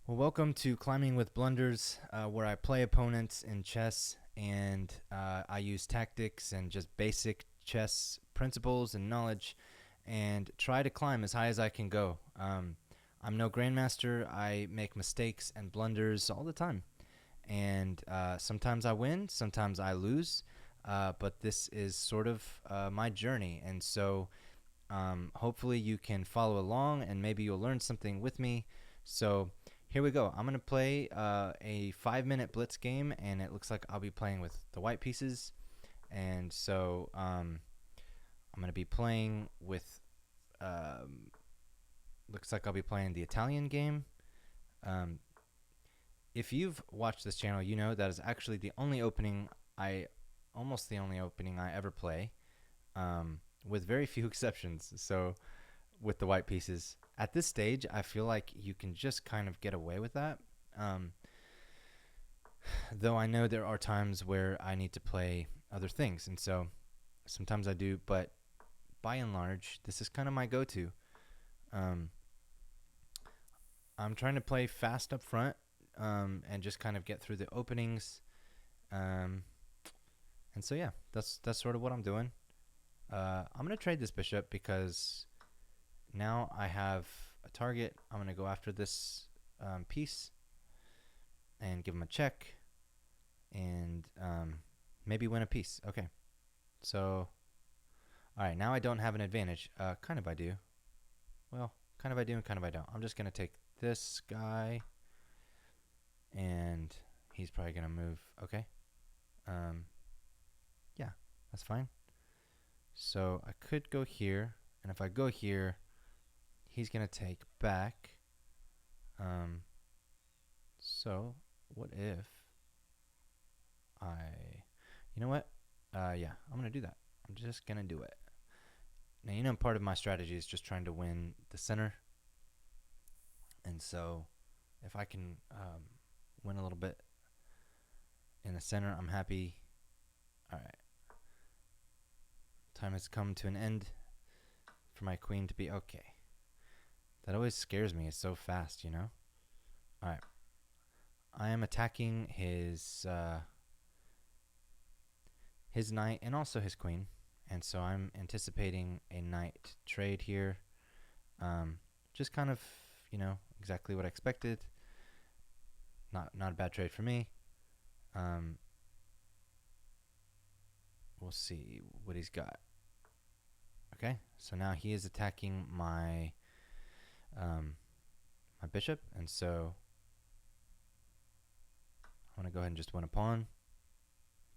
Well, welcome to Climbing with Blunders, where I play opponents in chess and I use tactics and just basic chess principles and knowledge and try to climb as high as I can go. I'm no grandmaster. I make mistakes and blunders all the time. And sometimes I win, sometimes I lose, but this is sort of my journey. And so hopefully you can follow along and maybe you'll learn something with me. So here we go. I'm going to play a 5-minute blitz game, and it looks like I'll be playing with the white pieces. And so I'm going to be playing with, looks like I'll be playing the Italian game. If you've watched this channel, you know that is actually almost the only opening I ever play, with very few exceptions. So with the white pieces. At this stage, I feel like you can just kind of get away with that. Though I know there are times where I need to play other things, and so sometimes I do, but by and large, this is kind of my go-to. Um, I'm trying to play fast up front and just kind of get through the openings. Um, and so, yeah, that's sort of what I'm doing. I'm going to trade this bishop because now I have a target. I'm going to go after this piece and give him a check and maybe win a piece. Okay. So, all right, now I don't have an advantage. Kind of I do. Well, kind of I do and kind of I don't. I'm just going to take this guy and he's probably going to move. Okay. Yeah, that's fine. So I could go here, and if I go here, he's going to take back. So what if you know what? Yeah, I'm going to do that. I'm just going to do it. Now, part of my strategy is just trying to win the center. And so if I can win a little bit in the center, I'm happy. All right. Time has come to an end for my queen to be okay. That always scares me. It's so fast, All right. I am attacking his knight and also his queen. And so I'm anticipating a knight trade here. Just kind of, exactly what I expected. Not a bad trade for me. We'll see what he's got. Okay, so now he is attacking my my bishop, and so I'm going to go ahead and just win a pawn.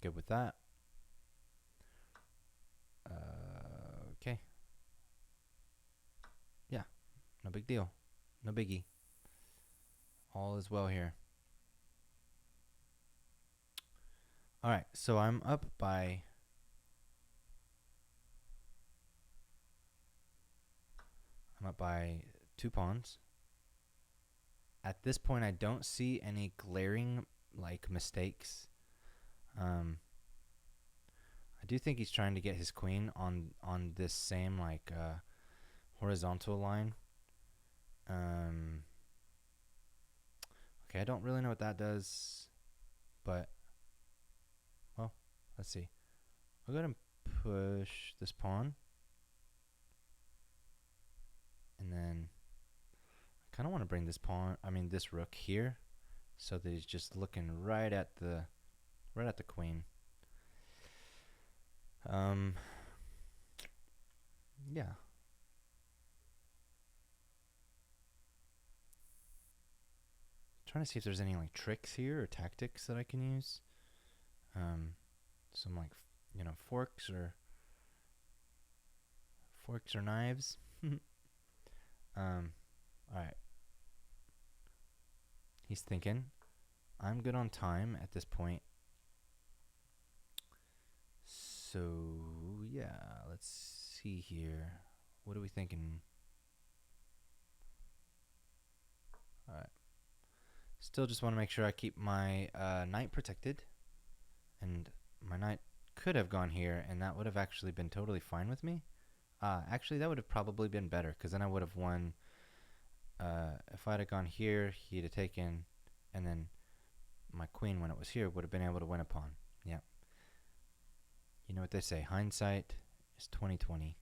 Good with that. Okay. Yeah, no big deal. No biggie. All is well here. All right, so I'm up by 2 pawns. At this point, I don't see any glaring mistakes. I do think he's trying to get his queen on this same horizontal line. Okay, I don't really know what that does, but well, let's see. I'll go ahead and push this pawn, and then I kind of want to bring this rook here, so that he's just looking right at the queen. Yeah. Trying to see if there's any tricks here or tactics that I can use. Some forks or knives. All right. He's thinking. I'm good on time at this point. So, yeah, let's see here. What are we thinking? All right. Still just want to make sure I keep my knight protected. And my knight could have gone here, and that would have actually been totally fine with me. Actually, that would have probably been better, because then I would have won If I'd have gone here, he'd have taken, and then my queen, when it was here, would have been able to win a pawn. Yeah. You know what they say, hindsight is 20/20.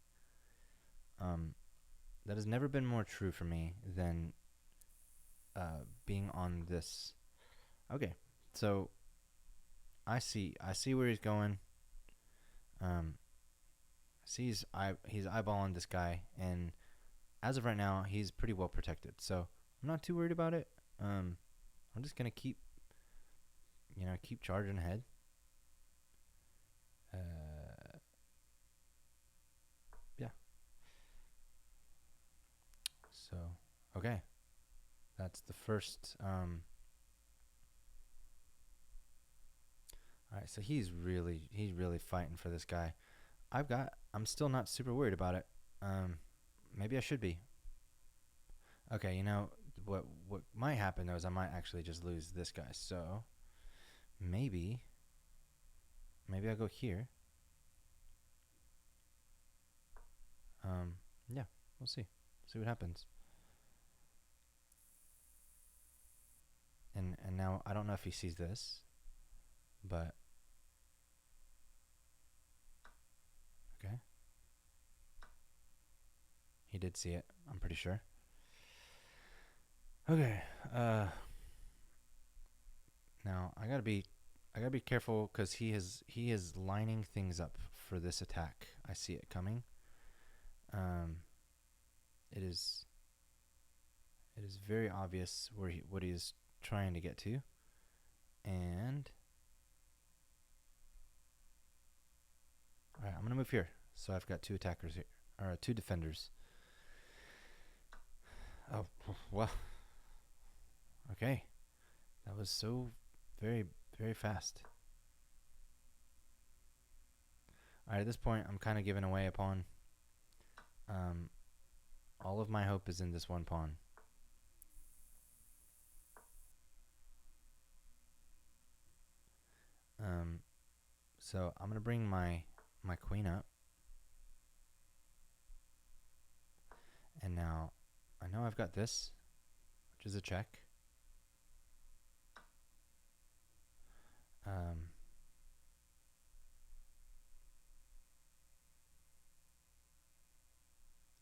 That has never been more true for me than being on this. Okay, so I see where he's going. He's eyeballing this guy, and as of right now, he's pretty well protected. So I'm not too worried about it. I'm just gonna keep charging ahead. Yeah. So okay, that's the first. All right, so he's really fighting for this guy. I'm still not super worried about it. Maybe I should be. Okay, you know what might happen though is I might actually just lose this guy. So maybe I go here. Yeah, we'll see. See what happens. And now I don't know if he sees this, but okay. He did see it, I'm pretty sure. Okay. Now I gotta be careful because he is lining things up for this attack. I see it coming. It is very obvious what he is trying to get to, and all right, I'm gonna move here. So I've got two attackers here, or two defenders. Oh well. Okay, that was so very fast. All right, at this point, I'm kind of giving away a pawn. All of my hope is in this one pawn. So I'm gonna bring my queen up, and now I know I've got this, which is a check.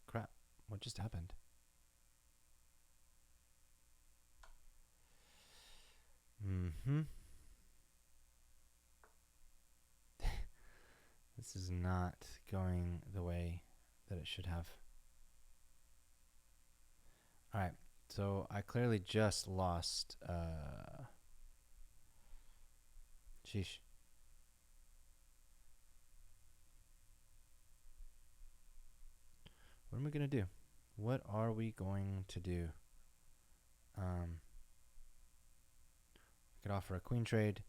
Crap! What just happened? This is not going the way that it should have. Alright, so I clearly just lost. Sheesh. What am I going to do? What are we going to do? I could offer a queen trade.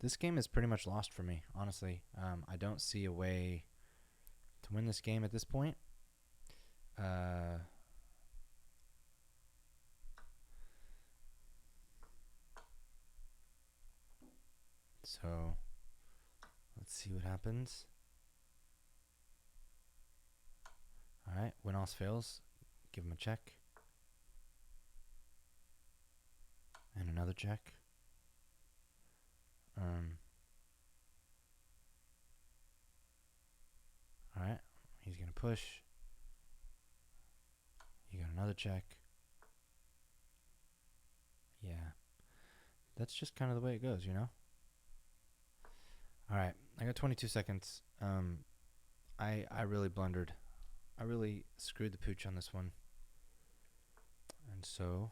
This game is pretty much lost for me, honestly. I don't see a way to win this game at this point. So let's see what happens. Alright, when else fails, give him a check. And another check. Alright, he's going to push. You got another check. Yeah. That's just kind of the way it goes, you know? Alright, I got 22 seconds. I really blundered. I really screwed the pooch on this one. And so,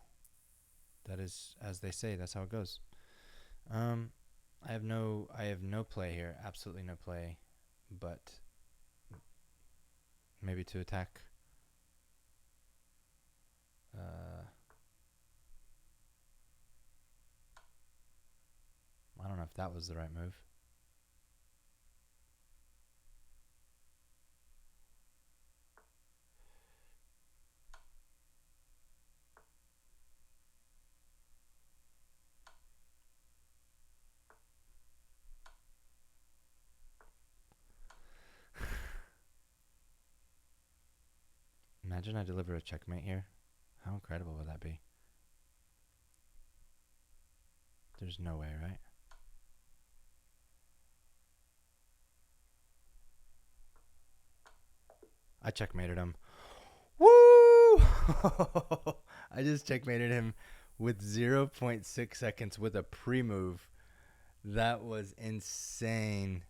that is, as they say, that's how it goes. I have no play here, absolutely no play, but maybe to attack. I don't know if that was the right move. Imagine I deliver a checkmate here. How incredible would that be? There's no way, right? I checkmated him. Woo! I just checkmated him with 0.6 seconds with a pre-move. That was insane.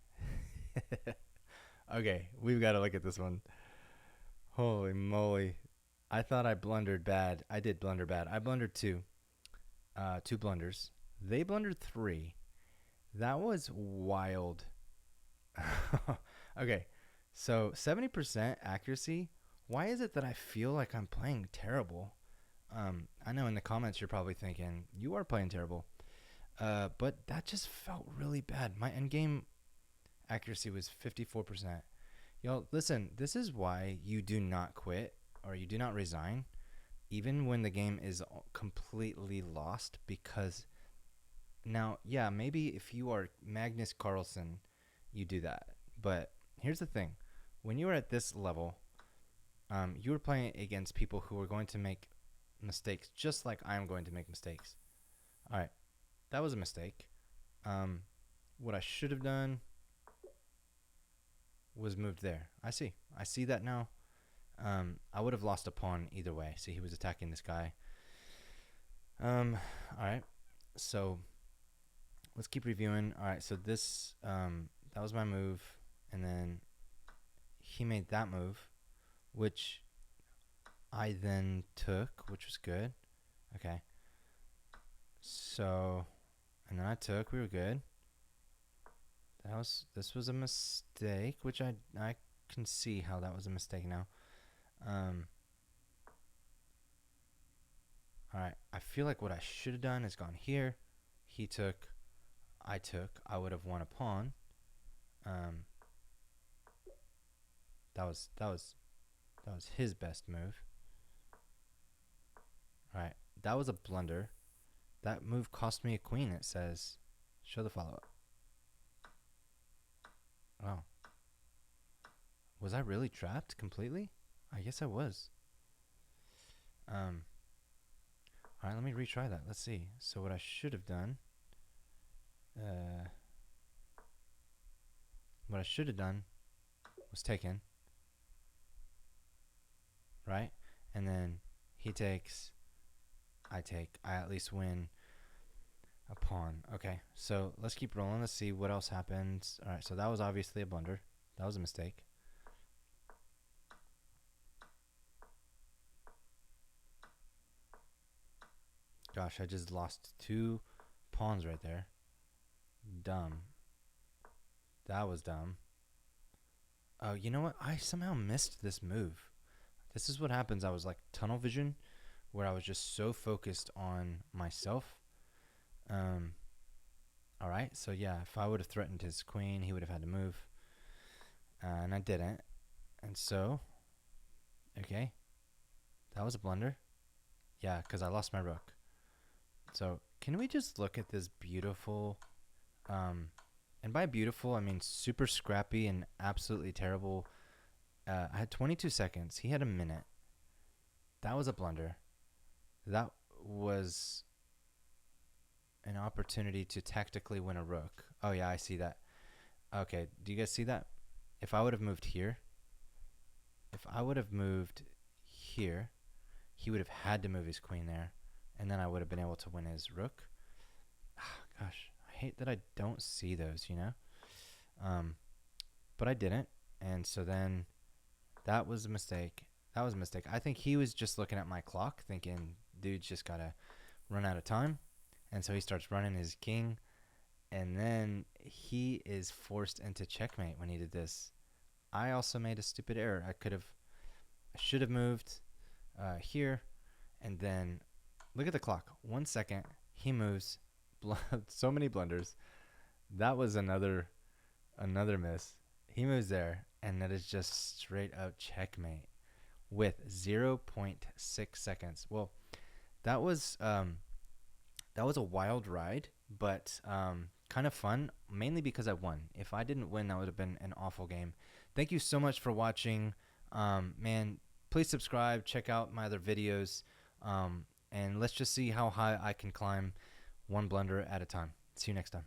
Okay, we've got to look at this one. Holy moly. I thought I blundered bad. I did blunder bad. I blundered two blunders. They blundered three. That was wild. Okay, so 70% accuracy. Why is it that I feel like I'm playing terrible? I know in the comments you're probably thinking, you are playing terrible. But that just felt really bad. My endgame accuracy was 54%. Y'all, listen, this is why you do not quit or you do not resign, even when the game is completely lost. Because now, yeah, maybe if you are Magnus Carlsen, you do that. But here's the thing. When you are at this level, you are playing against people who are going to make mistakes just like I'm going to make mistakes. All right. That was a mistake. What I should have done was moved there. I see that now. I would have lost a pawn either way. See, he was attacking this guy. All right. So let's keep reviewing. All right. So this, that was my move. And then he made that move, which I then took, which was good. Okay. So, and then I took, we were good. This was a mistake, which I can see how that was a mistake now. All right, I feel like what I should have done is gone here. He took, I took. I would have won a pawn. That was his best move. All right, that was a blunder. That move cost me a queen. It says, show the follow-up. Oh. Was I really trapped completely? I guess I was. All right, let me retry that. Let's see. So what I should have done, was taken, right? And then he takes, I take. I at least win a pawn. Okay, so let's keep rolling. Let's see what else happens. All right, so that was obviously a blunder. That was a mistake. Gosh, I just lost 2 pawns right there. Dumb. That was dumb. Oh, you know what? I somehow missed this move. This is what happens. I was like tunnel vision, where I was just so focused on myself. All right, so yeah, if I would have threatened his queen, he would have had to move. And I didn't. And so, okay, that was a blunder. Yeah, because I lost my rook. So can we just look at this beautiful, and by beautiful, I mean super scrappy and absolutely terrible. I had 22 seconds. He had a minute. That was a blunder. That was an opportunity to tactically win a rook. Oh, yeah, I see that. Okay, do you guys see that? If I would have moved here, he would have had to move his queen there, and then I would have been able to win his rook. Gosh, I hate that I don't see those, you know? But I didn't, and so then that was a mistake. That was a mistake. I think he was just looking at my clock thinking, dude's just got to run out of time. And so he starts running his king, and then he is forced into checkmate when he did this. I also made a stupid error. I should have moved here, and then look at the clock. 1 second, he moves. So many blunders. That was another miss. He moves there, and that is just straight up checkmate with 0.6 seconds. Well, that was a wild ride, but kind of fun, mainly because I won. If I didn't win, that would have been an awful game. Thank you so much for watching. Man, please subscribe. Check out my other videos. And let's just see how high I can climb one blunder at a time. See you next time.